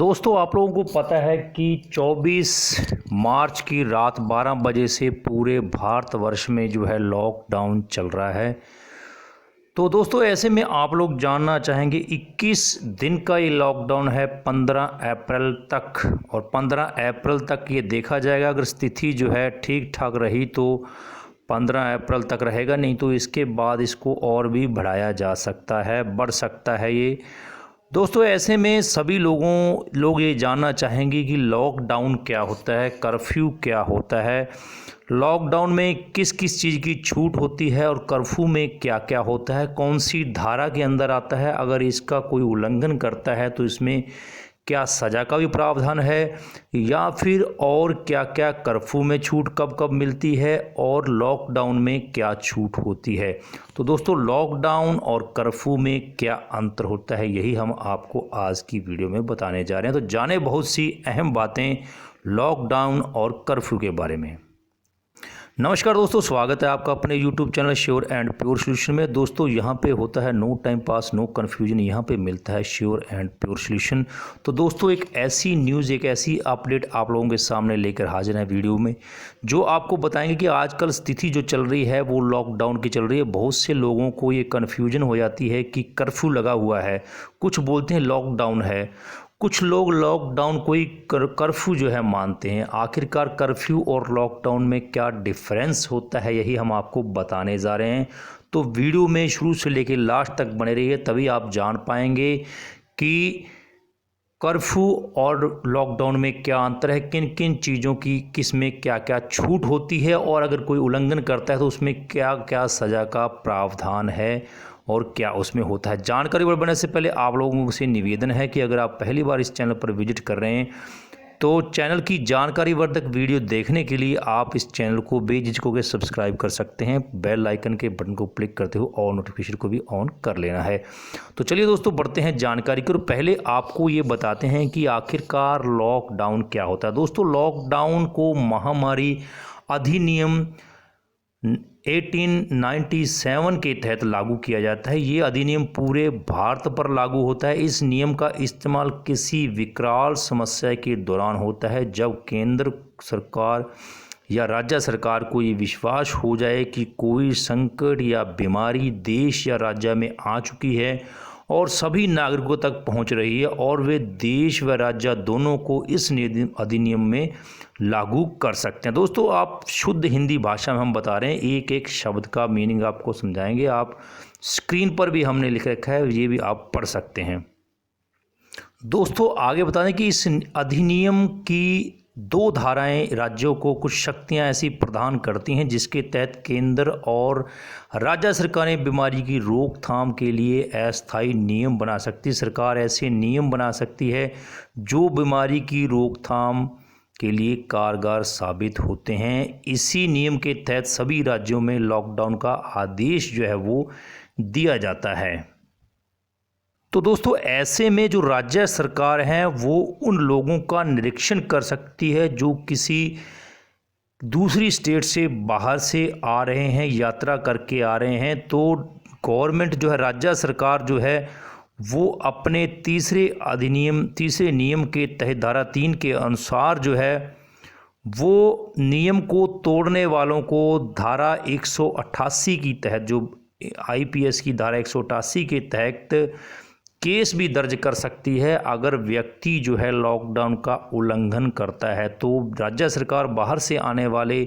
दोस्तों आप लोगों को पता है कि 24 मार्च की रात 12 बजे से पूरे भारतवर्ष में जो है लॉकडाउन चल रहा है। तो दोस्तों ऐसे में आप लोग जानना चाहेंगे 21 दिन का ये लॉकडाउन है 15 अप्रैल तक, और 15 अप्रैल तक ये देखा जाएगा। अगर स्थिति जो है ठीक ठाक रही तो 15 अप्रैल तक रहेगा, नहीं तो इसके बाद इसको और भी बढ़ाया जा सकता है, बढ़ सकता है ये। दोस्तों ऐसे में सभी लोग ये जानना चाहेंगे कि लॉकडाउन क्या होता है, कर्फ्यू क्या होता है, लॉकडाउन में किस किस चीज़ की छूट होती है और कर्फ्यू में क्या क्या होता है, कौन सी धारा के अंदर आता है, अगर इसका कोई उल्लंघन करता है तो इसमें क्या सज़ा का भी प्रावधान है, या फिर और क्या क्या कर्फ्यू में छूट कब कब मिलती है और लॉकडाउन में क्या छूट होती है। तो दोस्तों लॉकडाउन और कर्फ्यू में क्या अंतर होता है, यही हम आपको आज की वीडियो में बताने जा रहे हैं। तो जाने बहुत सी अहम बातें लॉकडाउन और कर्फ्यू के बारे में। नमस्कार दोस्तों, स्वागत है आपका अपने YouTube channel sure and pure solution में। दोस्तों यहाँ पे होता है no time pass no confusion, यहाँ पे मिलता है श्योर एंड प्योर सोल्यूशन। तो दोस्तों एक ऐसी न्यूज़, एक ऐसी अपडेट आप लोगों के सामने लेकर हाजिर है वीडियो में, जो आपको बताएंगे कि आजकल स्थिति जो चल रही है वो लॉकडाउन की चल रही है। बहुत से लोगों को ये कन्फ्यूजन हो जाती है कि कर्फ्यू लगा हुआ है, कुछ बोलते हैं लॉकडाउन है, कुछ लोग लॉकडाउन कोई कर्फ्यू जो है मानते हैं। आखिरकार कर्फ्यू और लॉकडाउन में क्या डिफरेंस होता है, यही हम आपको बताने जा रहे हैं। तो वीडियो में शुरू से लेकर लास्ट तक बने रहिए, तभी आप जान पाएंगे कि कर्फ्यू और लॉकडाउन में क्या अंतर है, किन किन चीज़ों की किस में क्या क्या छूट होती है, और अगर कोई उल्लंघन करता है तो उसमें क्या क्या सज़ा का प्रावधान है और क्या उसमें होता है। जानकारी बढ़ने से पहले आप लोगों से निवेदन है कि अगर आप पहली बार इस चैनल पर विजिट कर रहे हैं तो चैनल की जानकारी वर्धक वीडियो देखने के लिए आप इस चैनल को बेझिझक होकर सब्सक्राइब कर सकते हैं। बेल आइकन के बटन को क्लिक करते हुए और नोटिफिकेशन को भी ऑन कर लेना है। तो चलिए दोस्तों बढ़ते हैं जानकारी की, और पहले आपको ये बताते हैं कि आखिरकार लॉकडाउन क्या होता है। दोस्तों लॉकडाउन को महामारी अधिनियम 1897 के तहत लागू किया जाता है। ये अधिनियम पूरे भारत पर लागू होता है। इस नियम का इस्तेमाल किसी विकराल समस्या के दौरान होता है, जब केंद्र सरकार या राज्य सरकार को ये विश्वास हो जाए कि कोई संकट या बीमारी देश या राज्य में आ चुकी है और सभी नागरिकों तक पहुंच रही है, और वे देश व राज्य दोनों को इस अधिनियम में लागू कर सकते हैं। दोस्तों आप शुद्ध हिंदी भाषा में हम बता रहे हैं, एक एक शब्द का मीनिंग आपको समझाएंगे। आप स्क्रीन पर भी हमने लिख रखा है, ये भी आप पढ़ सकते हैं। दोस्तों आगे बता दें कि इस अधिनियम की 2 धाराएं राज्यों को कुछ शक्तियां ऐसी प्रदान करती हैं जिसके तहत केंद्र और राज्य सरकारें बीमारी की रोकथाम के लिए अस्थायी नियम बना सकती है। सरकार ऐसे नियम बना सकती है जो बीमारी की रोकथाम के लिए कारगर साबित होते हैं। इसी नियम के तहत सभी राज्यों में लॉकडाउन का आदेश जो है वो दिया जाता है। तो दोस्तों ऐसे में जो राज्य सरकार है वो उन लोगों का निरीक्षण कर सकती है जो किसी दूसरी स्टेट से बाहर से आ रहे हैं, यात्रा करके आ रहे हैं। तो गवर्नमेंट जो है, राज्य सरकार जो है वो अपने तीसरे नियम के तहत धारा 3 के अनुसार जो है वो नियम को तोड़ने वालों को धारा 188 की तहत, जो IPS की धारा 188 के तहत केस भी दर्ज कर सकती है। अगर व्यक्ति जो है लॉकडाउन का उल्लंघन करता है तो राज्य सरकार बाहर से आने वाले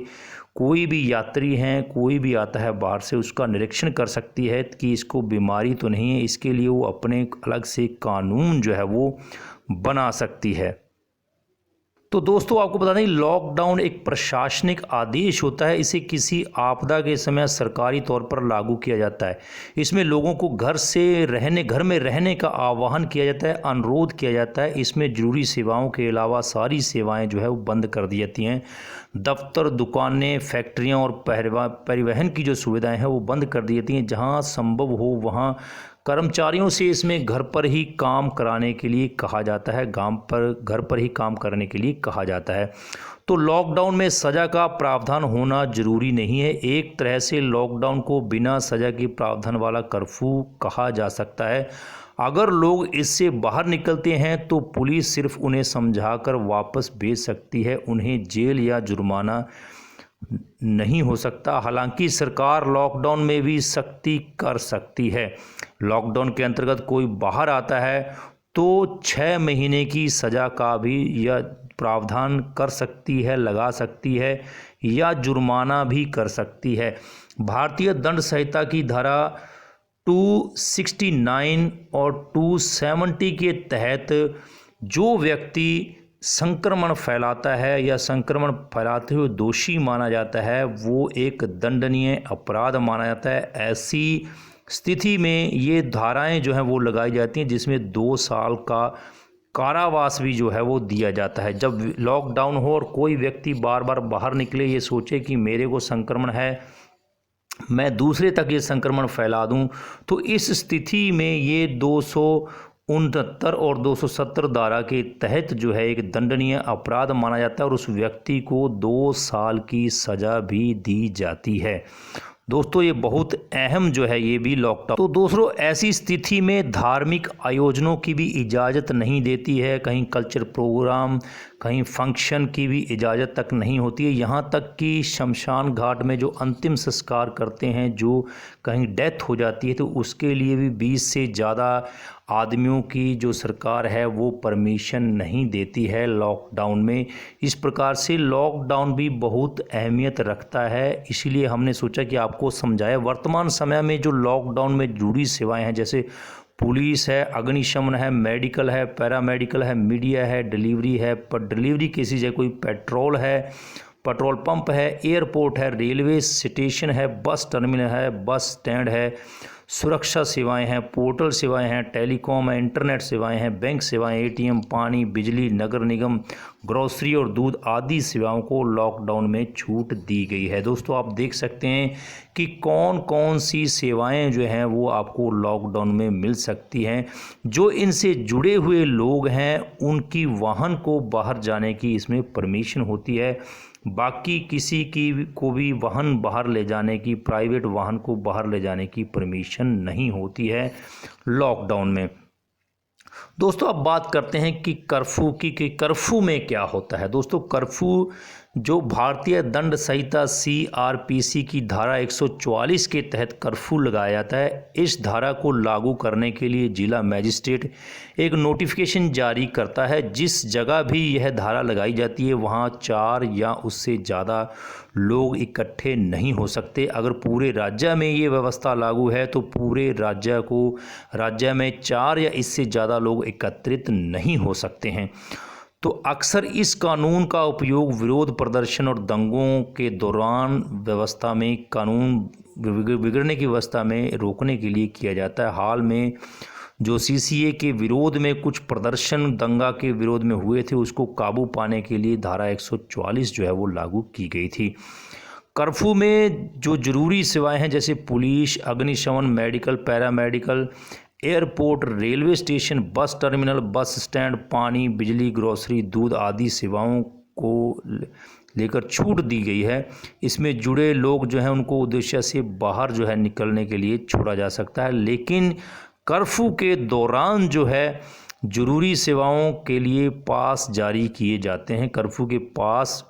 कोई भी यात्री हैं, कोई भी आता है बाहर से, उसका निरीक्षण कर सकती है कि इसको बीमारी तो नहीं है। इसके लिए वो अपने अलग से कानून जो है वो बना सकती है। तो दोस्तों आपको बता दें लॉकडाउन एक प्रशासनिक आदेश होता है। इसे किसी आपदा के समय सरकारी तौर पर लागू किया जाता है। इसमें लोगों को घर में रहने का आह्वान किया जाता है, अनुरोध किया जाता है। इसमें जरूरी सेवाओं के अलावा सारी सेवाएं जो है वो बंद कर दी जाती हैं। दफ्तर, दुकानें, फैक्ट्रियां और परिवहन की जो सुविधाएं हैं वो बंद कर दी जाती हैं। जहां संभव हो वहां कर्मचारियों से इसमें घर पर ही काम कराने के लिए कहा जाता है, घर पर ही काम करने के लिए कहा जाता है। तो लॉकडाउन में सज़ा का प्रावधान होना जरूरी नहीं है। एक तरह से लॉकडाउन को बिना सज़ा के प्रावधान वाला कर्फ्यू कहा जा सकता है। अगर लोग इससे बाहर निकलते हैं तो पुलिस सिर्फ उन्हें समझाकर वापस भेज सकती है, उन्हें जेल या जुर्माना नहीं हो सकता। हालांकि सरकार लॉकडाउन में भी सख्ती कर सकती है। लॉकडाउन के अंतर्गत कोई बाहर आता है तो 6 महीने की सज़ा का भी यह प्रावधान कर सकती है, लगा सकती है, या जुर्माना भी कर सकती है। भारतीय दंड संहिता की धारा 269 और 270 के तहत जो व्यक्ति संक्रमण फैलाता है या संक्रमण फैलाते हुए दोषी माना जाता है वो एक दंडनीय अपराध माना जाता है। ऐसी स्थिति में ये धाराएं जो हैं वो लगाई जाती हैं जिसमें 2 साल का कारावास भी जो है वो दिया जाता है। जब लॉकडाउन हो और कोई व्यक्ति बार बार बाहर निकले, ये सोचे कि मेरे को संक्रमण है, मैं दूसरे तक ये संक्रमण फैला दूं, तो इस स्थिति में ये 269 और 270 धारा के तहत जो है एक दंडनीय अपराध माना जाता है और उस व्यक्ति को 2 साल की सज़ा भी दी जाती है। दोस्तों ये बहुत अहम जो है ये भी लॉकडाउन। तो दोस्तों ऐसी स्थिति में धार्मिक आयोजनों की भी इजाज़त नहीं देती है, कहीं कल्चर प्रोग्राम, कहीं फंक्शन की भी इजाज़त तक नहीं होती है। यहाँ तक कि शमशान घाट में जो अंतिम संस्कार करते हैं, जो कहीं डेथ हो जाती है, तो उसके लिए भी 20 से ज़्यादा आदमियों की जो सरकार है वो परमिशन नहीं देती है लॉकडाउन में। इस प्रकार से लॉकडाउन भी बहुत अहमियत रखता है, इसलिए हमने सोचा कि आपको समझाया। वर्तमान समय में जो लॉकडाउन में जुड़ी सेवाएं हैं, जैसे पुलिस है, अग्निशमन है, मेडिकल है, पैरामेडिकल है, मीडिया है, डिलीवरी है, पर डिलीवरी केसेज है, कोई पेट्रोल पंप है, एयरपोर्ट है, रेलवे स्टेशन है, बस टर्मिनल है, बस स्टैंड है, सुरक्षा सेवाएं हैं, पोर्टल सेवाएं हैं, टेलीकॉम है, इंटरनेट सेवाएं हैं, बैंक सेवाएं, एटीएम, पानी, बिजली, नगर निगम, ग्रोसरी और दूध आदि सेवाओं को लॉकडाउन में छूट दी गई है। दोस्तों आप देख सकते हैं कि कौन कौन सी सेवाएं जो हैं वो आपको लॉकडाउन में मिल सकती हैं। जो इनसे जुड़े हुए लोग हैं उनकी वाहन को बाहर जाने की इसमें परमिशन होती है, बाकी किसी की को भी वाहन बाहर ले जाने की, प्राइवेट वाहन को बाहर ले जाने की परमिशन नहीं होती है लॉकडाउन में। दोस्तों अब बात करते हैं कि कर्फ्यू की, कि कर्फ्यू में क्या होता है। दोस्तों कर्फ्यू जो भारतीय दंड संहिता CRPC की धारा 144 के तहत कर्फ्यू लगाया जाता है। इस धारा को लागू करने के लिए जिला मजिस्ट्रेट एक नोटिफिकेशन जारी करता है। जिस जगह भी यह धारा लगाई जाती है वहाँ 4 या उससे ज़्यादा लोग इकट्ठे नहीं हो सकते। अगर पूरे राज्य में ये व्यवस्था लागू है तो पूरे राज्य में 4 या इससे ज़्यादा लोग एकत्रित नहीं हो सकते हैं। तो अक्सर इस कानून का उपयोग विरोध प्रदर्शन और दंगों के दौरान व्यवस्था में, कानून बिगड़ने की व्यवस्था में रोकने के लिए किया जाता है। हाल में जो CCA के विरोध में कुछ प्रदर्शन दंगा के विरोध में हुए थे, उसको काबू पाने के लिए धारा 144 जो है वो लागू की गई थी। कर्फ्यू में जो जरूरी सेवाएं हैं जैसे पुलिस, अग्निशमन, medical, paramedical, airport, railway station, bus terminal, bus stand, पानी, बिजली, ग्रोसरी, दूध आदि सेवाओं को लेकर छूट दी गई है। इसमें जुड़े लोग जो हैं उनको उद्देश्य से बाहर जो है निकलने के लिए छोड़ा जा सकता है, लेकिन कर्फ्यू के दौरान जो है जरूरी सेवाओं के लिए पास जारी किए जाते हैं। कर्फ्यू के पास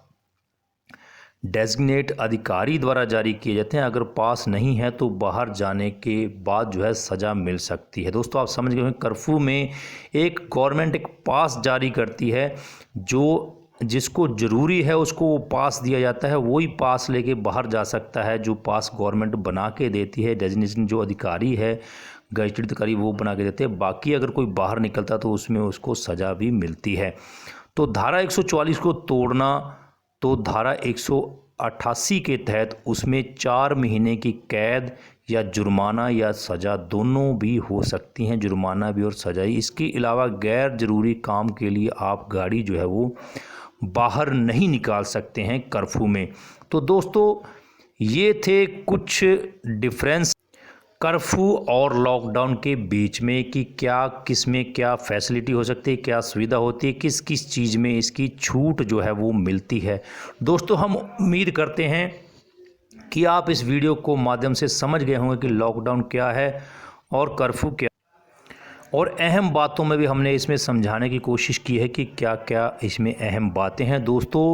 डेजिग्नेट अधिकारी द्वारा जारी किए जाते हैं। अगर पास नहीं है तो बाहर जाने के बाद जो है सज़ा मिल सकती है। दोस्तों आप समझ गए, कर्फ्यू में एक गवर्नमेंट एक पास जारी करती है, जो जिसको ज़रूरी है उसको वो पास दिया जाता है, वही पास लेके बाहर जा सकता है। जो पास गवर्नमेंट बना के देती है, डेजिग्नेशन जो अधिकारी है, गजटेड अधिकारी, वो बना के देते हैं। बाकी अगर कोई बाहर निकलता तो उसमें उसको सज़ा भी मिलती है। तो धारा 144 को तोड़ना, तो धारा 188 के तहत उसमें 4 महीने की कैद या जुर्माना या सज़ा दोनों भी हो सकती हैं, जुर्माना भी और सज़ा। इसके अलावा गैर ज़रूरी काम के लिए आप गाड़ी जो है वो बाहर नहीं निकाल सकते हैं कर्फ्यू में। तो दोस्तों ये थे कुछ डिफरेंस कर्फ्यू और लॉकडाउन के बीच में, कि क्या किस में क्या फैसिलिटी हो सकती है, क्या सुविधा होती है, किस किस चीज़ में इसकी छूट जो है वो मिलती है। दोस्तों हम उम्मीद करते हैं कि आप इस वीडियो को माध्यम से समझ गए होंगे कि लॉकडाउन क्या है और कर्फ्यू क्या, और अहम बातों में भी हमने इसमें समझाने की कोशिश की है कि क्या क्या इसमें अहम बातें हैं। दोस्तों,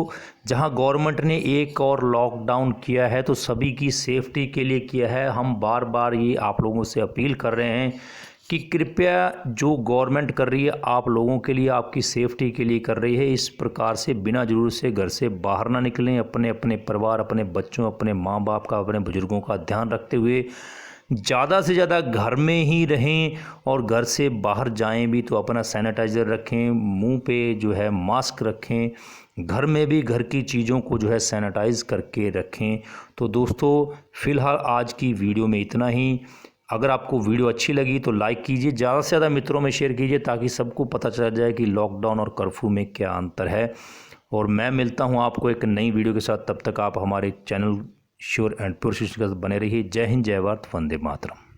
जहां गवर्नमेंट ने एक और लॉकडाउन किया है तो सभी की सेफ्टी के लिए किया है। हम बार बार ये आप लोगों से अपील कर रहे हैं कि कृपया जो गवर्नमेंट कर रही है आप लोगों के लिए, आपकी सेफ्टी के लिए कर रही है। इस प्रकार से बिना ज़रूरत से घर से बाहर ना निकलें। अपने अपने परिवार, अपने बच्चों, अपने माँ बाप का, अपने बुज़ुर्गों का ध्यान रखते हुए ज़्यादा से ज़्यादा घर में ही रहें। और घर से बाहर जाएं भी तो अपना सैनिटाइज़र रखें, मुंह पे जो है मास्क रखें, घर में भी घर की चीज़ों को जो है सैनिटाइज़ करके रखें। तो दोस्तों, फ़िलहाल आज की वीडियो में इतना ही। अगर आपको वीडियो अच्छी लगी तो लाइक कीजिए, ज़्यादा से ज़्यादा मित्रों में शेयर कीजिए ताकि सबको पता चल जाए कि लॉकडाउन और कर्फ्यू में क्या अंतर है। और मैं मिलता हूं आपको एक नई वीडियो के साथ। तब तक आप हमारे चैनल श्योर एंड प्योर बने रहिए। जय हिंद, जय भारत, वंदे मातरम।